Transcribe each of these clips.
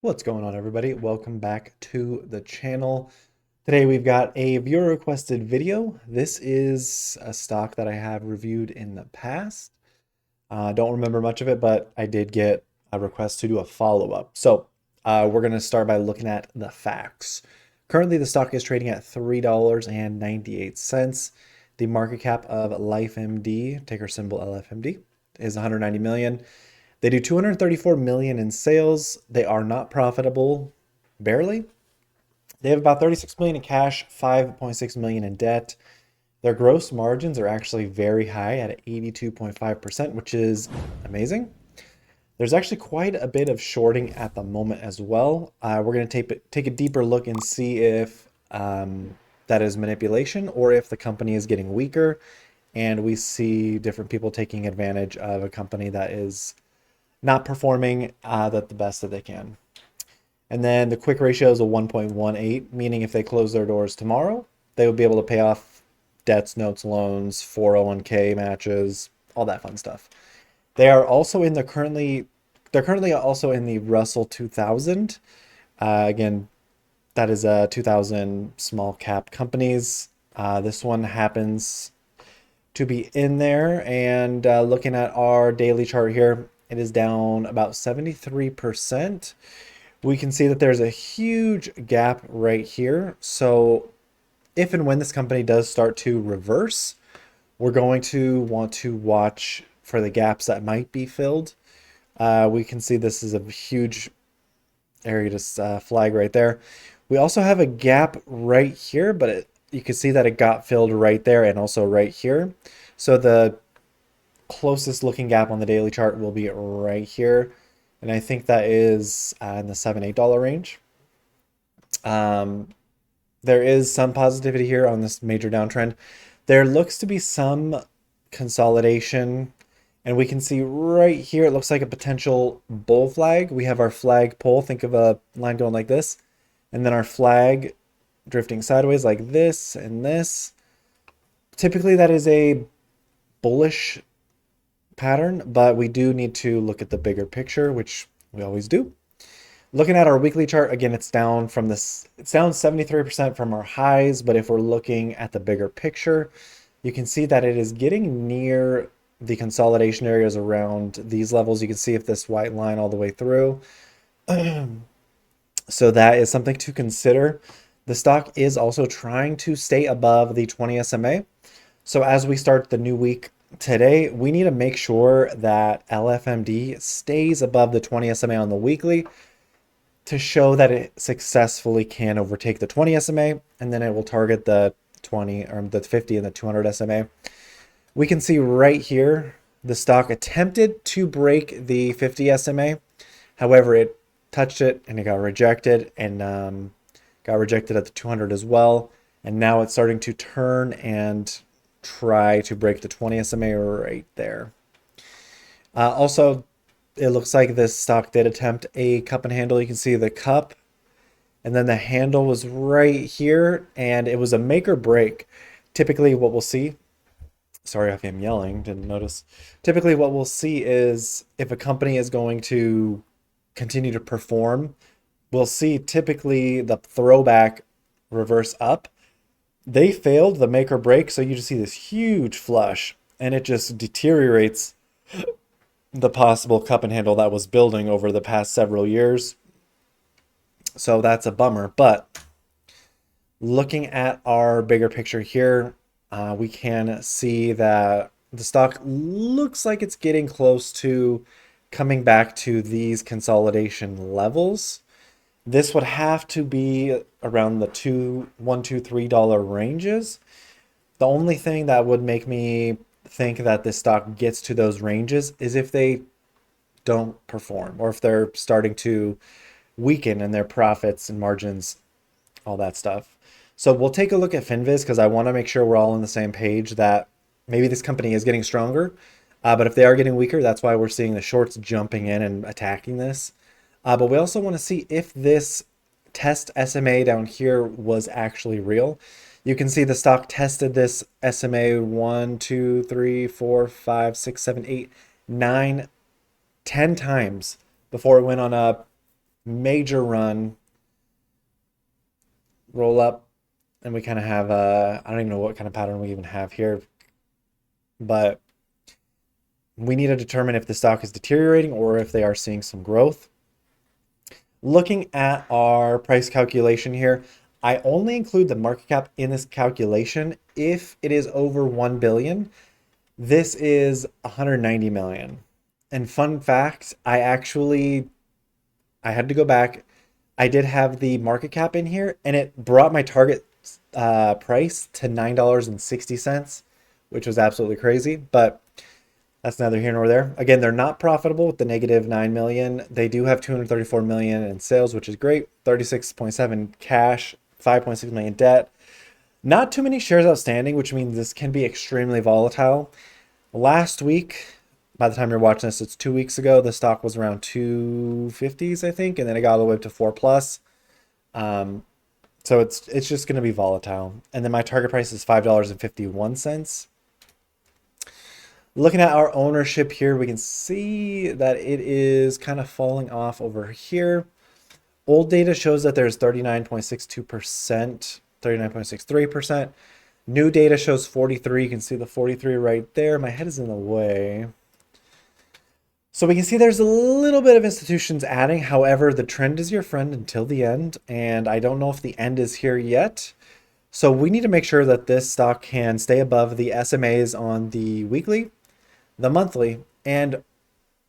What's going on, everybody? Welcome back to the channel. Today we've got a viewer requested video. This is a stock that I have reviewed in the past. Don't remember much of it, but I did get a request to do a follow-up. We're going to start by looking at the facts. Currently, the stock is trading at $3.98. The market cap of LifeMD, ticker symbol LFMD, is 190 million. They do 234 million in sales. They are not profitable, barely. They have about 36 million in cash, 5.6 million in debt. Their gross margins are actually very high at 82.5%, which is amazing. There's actually quite a bit of shorting at the moment as well. We're going to take a deeper look and see if that is manipulation or if the company is getting weaker and we see different people taking advantage of a company that is not performing at the best that they can. And then the quick ratio is a 1.18, meaning if they close their doors tomorrow, they would be able to pay off debts, notes, loans, 401k matches, all that fun stuff. They are also in the they're currently also in the Russell 2000. Again, that is 2000 small cap companies. This one happens to be in there. And looking at our daily chart here, it is down about 73%. We can see that there's a huge gap right here. So if and when this company does start to reverse, we're going to want to watch for the gaps that might be filled. We can see this is a huge area to flag right there. We also have a gap right here, but you can see that it got filled right there and also right here. So the closest looking gap on the daily chart will be right here. And I think that is in the $7-8 range. There is some positivity here on this major downtrend. There looks to be some consolidation. And we can see right here, it looks like a potential bull flag. We have our flag pole. Think of a line going like this. And then our flag drifting sideways like this and this. Typically, that is a bullish pattern, but we do need to look at the bigger picture, which we always do. Looking at our weekly chart, again, it's down 73% from our highs, but if we're looking at the bigger picture, you can see that it is getting near the consolidation areas around these levels. You can see if this white line all the way through. So that is something to consider. The stock is also trying to stay above the 20 SMA. So as we start the new week today, we need to make sure that LFMD stays above the 20 SMA on the weekly to show that it successfully can overtake the 20 SMA, and then it will target the 20 or the 50 and the 200 SMA. We can see right here, the stock attempted to break the 50 SMA. However, it touched it and it got rejected, and got rejected at the 200 as well. And now it's starting to turn and try to break the 20 SMA right there. Also, it looks like this stock did attempt a cup and handle. You can see the cup, and then the handle was right here, and it was a make or break. Typically, what we'll see, sorry if I'm yelling, didn't notice. Typically, what we'll see is if a company is going to continue to perform, we'll see typically the throwback reverse up. They failed the make or break, so you just see this huge flush, and it just deteriorates the possible cup and handle that was building over the past several years. So that's a bummer. But looking at our bigger picture here, we can see that the stock looks like it's getting close to coming back to these consolidation levels. This would have to be around the $1, $2, $3 ranges. The only thing that would make me think that this stock gets to those ranges is if they don't perform or if they're starting to weaken in their profits and margins, all that stuff. So we'll take a look at Finviz because I want to make sure we're all on the same page that maybe this company is getting stronger. But if they are getting weaker, that's why we're seeing the shorts jumping in and attacking this. But we also want to see if this test SMA down here was actually real. You can see the stock tested this SMA 1, 2, 3, 4, 5, 6, 7, 8, 9, 10 times before it went on a major run, roll up, and we kind of have a, I don't even know what kind of pattern we even have here, but we need to determine if the stock is deteriorating or if they are seeing some growth. Looking at our price calculation here, I only include the market cap in this calculation if it is over 1 billion. This is 190 million. And fun fact, I had to go back. I did have the market cap in here and it brought my target price to $9.60, which was absolutely crazy, but that's neither here nor there. Again, they're not profitable with the negative 9 million. They do have 234 million in sales, which is great. 36.7 cash, 5.6 million debt. Not too many shares outstanding, which means this can be extremely volatile. Last week, by the time you're watching this, it's 2 weeks ago, the stock was around 250s, I think, and then it got all the way up to 4 plus. So it's just going to be volatile. And then my target price is $5.51. Looking at our ownership here, we can see that it is kind of falling off over here. Old data shows that there's 39.62%, 39.63%. New data shows 43. You can see the 43 right there. My head is in the way. So we can see there's a little bit of institutions adding. However, the trend is your friend until the end. And I don't know if the end is here yet. So we need to make sure that this stock can stay above the SMAs on the weekly, the monthly, and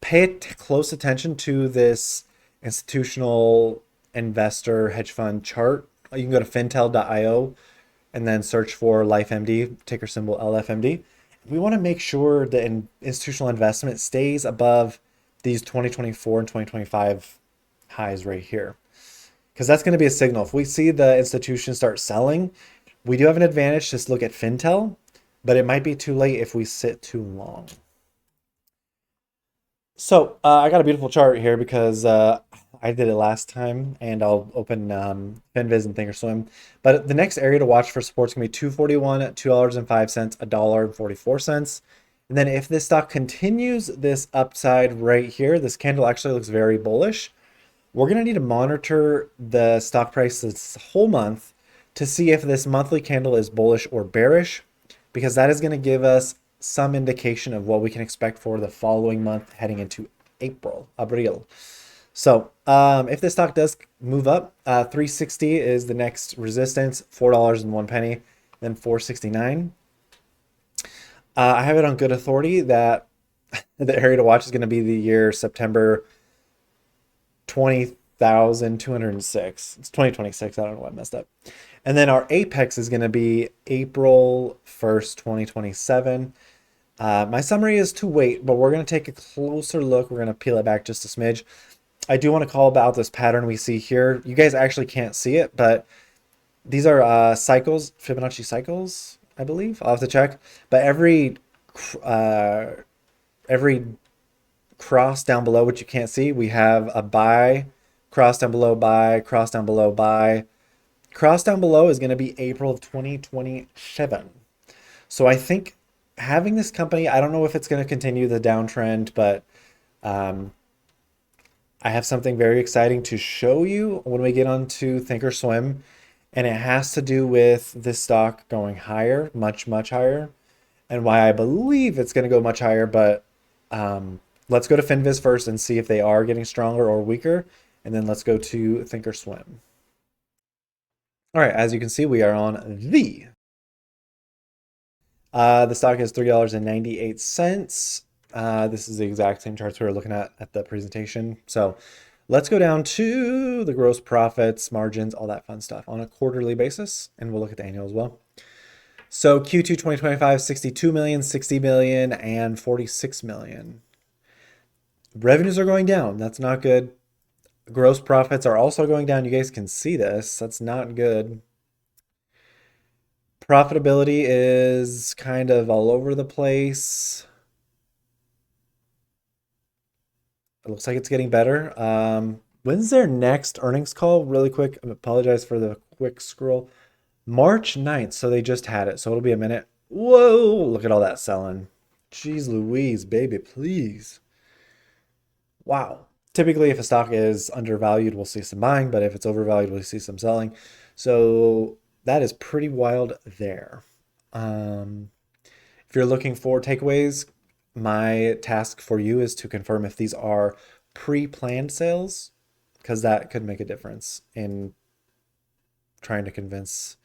pay close attention to this institutional investor hedge fund chart. You can go to fintel.io and then search for LifeMD, ticker symbol LFMD. We want to make sure the institutional investment stays above these 2024 and 2025 highs right here, because that's going to be a signal. If we see the institution start selling, we do have an advantage to look at Fintel, but it might be too late if we sit too long. So I got a beautiful chart here because I did it last time, and I'll open FinViz and Thinkorswim. But the next area to watch for support is going to be 241, $2.05, $1.44. And then if this stock continues this upside right here, this candle actually looks very bullish. We're going to need to monitor the stock price this whole month to see if this monthly candle is bullish or bearish, because that is going to give us some indication of what we can expect for the following month heading into Abril. So if this stock does move up, 360 is the next resistance, $4.01, then 469. I have it on good authority that the area to watch is going to be the year September 20,206. It's 2026. I don't know why I messed up. And then our apex is going to be April 1st, 2027. My summary is to wait, but we're going to take a closer look. We're going to peel it back just a smidge. I do want to call about this pattern we see here. You guys actually can't see it, but these are cycles, Fibonacci cycles, I believe. I'll have to check. But every cross down below, which you can't see, we have a buy, cross down below, buy, cross down below, buy. Cross down below is going to be April of 2027. So I think having this company, I don't know if it's going to continue the downtrend, but I have something very exciting to show you when we get onto Thinkorswim, and it has to do with this stock going higher, much, much higher, and why I believe it's going to go much higher. But let's go to FinViz first and see if they are getting stronger or weaker, and then let's go to Thinkorswim. All right, as you can see, we are on the stock is $3.98. This is the exact same charts we were looking at the presentation. So let's go down to the gross profits, margins, all that fun stuff on a quarterly basis, and we'll look at the annual as well. So Q2 2025, 62 million, 60 million, and 46 million. Revenues are going down. That's not good. Gross profits are also going down. You guys can see this. That's not good. Profitability is kind of all over the place. It looks like it's getting better. When's their next earnings call? Really quick. I apologize for the quick scroll. March 9th. So they just had it. So it'll be a minute. Whoa. Look at all that selling. Jeez Louise, baby, please. Wow. Typically, if a stock is undervalued, we'll see some buying, but if it's overvalued, we'll see some selling. So that is pretty wild there. Um, if you're looking for takeaways, my task for you is to confirm if these are pre-planned sales, because that could make a difference in trying to convince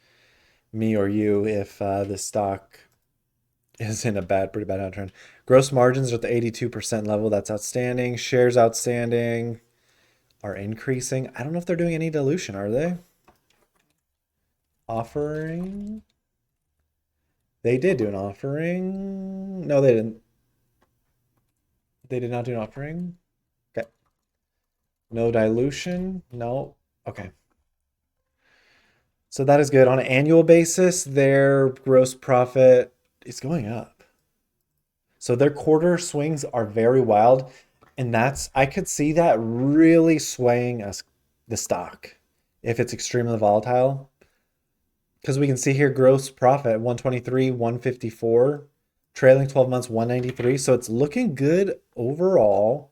me or you if this stock is in a pretty bad downtrend. Gross margins are at the 82% level. That's outstanding. Shares outstanding are increasing. I don't know if they're doing any dilution, are they? Offering. They did do an offering. No, they didn't. They did not do an offering. Okay. No dilution. No. Okay. So that is good. On an annual basis, their gross profit is going up. So their quarter swings are very wild. And I could see that really swaying us, the stock, if it's extremely volatile. Because we can see here gross profit 123, 154, trailing 12 months 193. So it's looking good overall.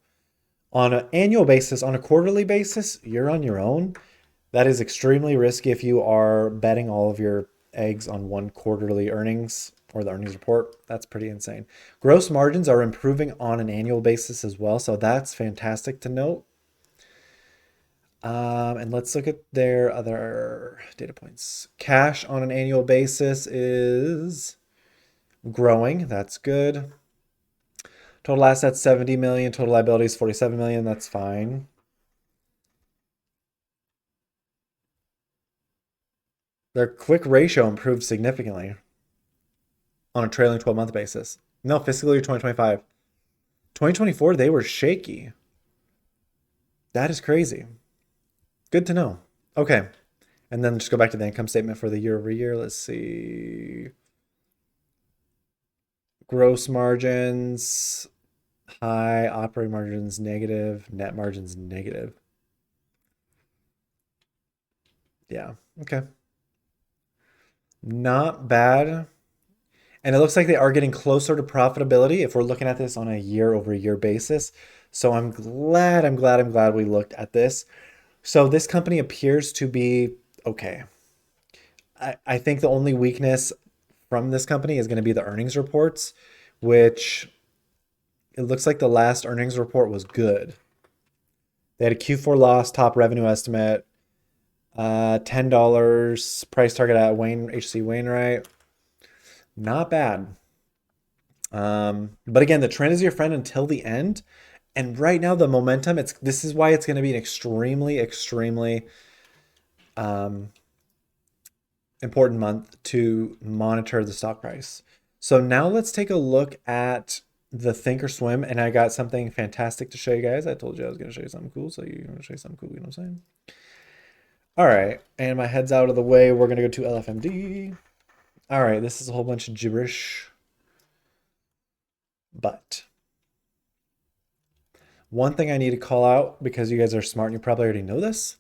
On an annual basis, on a quarterly basis, you're on your own. That is extremely risky if you are betting all of your eggs on one quarterly earnings or the earnings report. That's pretty insane. Gross margins are improving on an annual basis as well. So that's fantastic to note. And let's look at their other data points. Cash on an annual basis is growing. That's good. Total assets 70 million, total liabilities 47 million. That's fine. Their quick ratio improved significantly on a trailing 12-month basis. No, fiscal year 2025. 2024, they were shaky. That is crazy. Good to know. Okay. And then just go back to the income statement for the year over year. Let's see. Gross margins, high, operating margins, negative, net margins, negative. Yeah. Okay. Not bad. And it looks like they are getting closer to profitability if we're looking at this on a year over year basis. So I'm glad we looked at this. So this company appears to be okay. I think the only weakness from this company is going to be the earnings reports, which it looks like the last earnings report was good. They had a Q4 loss, top revenue estimate, $10 price target at HC Wainwright. Not bad. But again, the trend is your friend until the end. And right now, the momentum, this is why it's going to be an extremely um, important month to monitor the stock price. So now let's take a look at the Thinkorswim, and I got something fantastic to show you guys. I told you I was going to show you something cool, so you're going to show you something cool, you know what I'm saying? All right, and my head's out of the way. We're going to go to LFMD. All right, this is a whole bunch of gibberish, but one thing I need to call out, because you guys are smart and you probably already know this.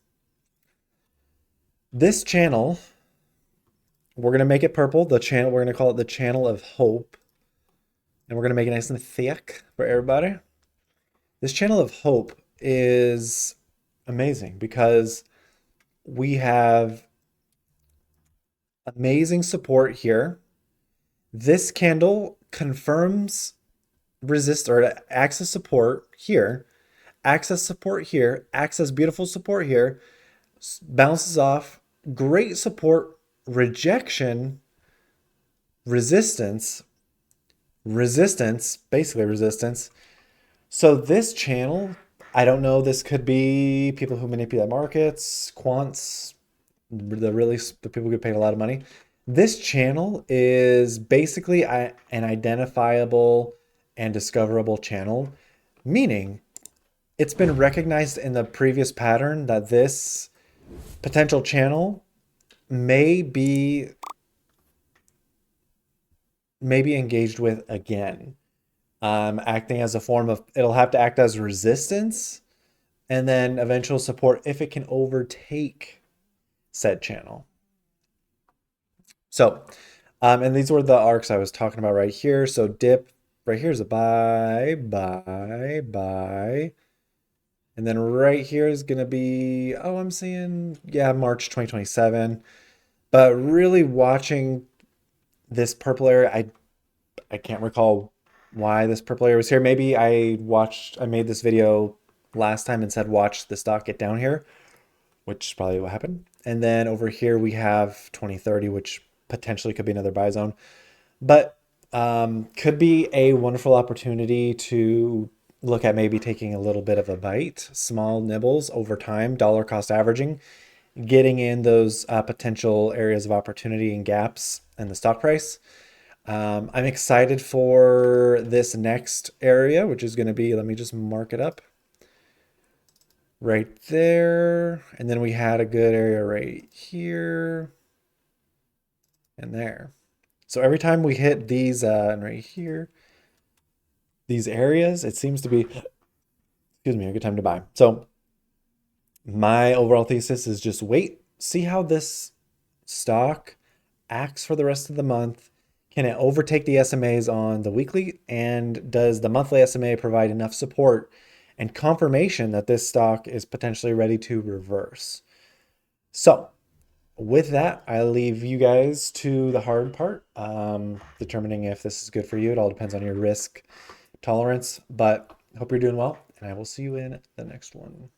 This channel, we're going to make it purple. The channel, we're going to call it the channel of hope. And we're going to make it nice and thick for everybody. This channel of hope is amazing because we have amazing support here. This candle confirms resist or access support here, access support here, access beautiful support here, bounces off, great support, rejection, resistance, basically resistance. So this channel, I don't know, this could be people who manipulate markets, quants, the people who get paid a lot of money. This channel is basically an identifiable and discoverable channel, meaning it's been recognized in the previous pattern that this potential channel may be engaged with again, acting as a form of, it'll have to act as resistance and then eventual support if it can overtake said channel. So, and these were the arcs I was talking about right here. So dip right here is a buy, And then right here is going to be, oh, I'm seeing, yeah, March 2027. But really watching this purple area, I can't recall why this purple area was here. Maybe I made this video last time and said watch the stock get down here, which is probably what happened. And then over here we have 2030, which potentially could be another buy zone, but could be a wonderful opportunity to look at maybe taking a little bit of a bite, small nibbles over time, dollar cost averaging, getting in those potential areas of opportunity and gaps in the stock price. I'm excited for this next area, which is going to be, let me just mark it up right there. And then we had a good area right here and there. So every time we hit these, and right here, these areas, it seems to be, excuse me, a good time to buy. So my overall thesis is just wait, see how this stock acts for the rest of the month. Can it overtake the SMAs on the weekly? And does the monthly SMA provide enough support and confirmation that this stock is potentially ready to reverse? So with that, I leave you guys to the hard part, determining if this is good for you. It all depends on your risk tolerance, but hope you're doing well, and I will see you in the next one.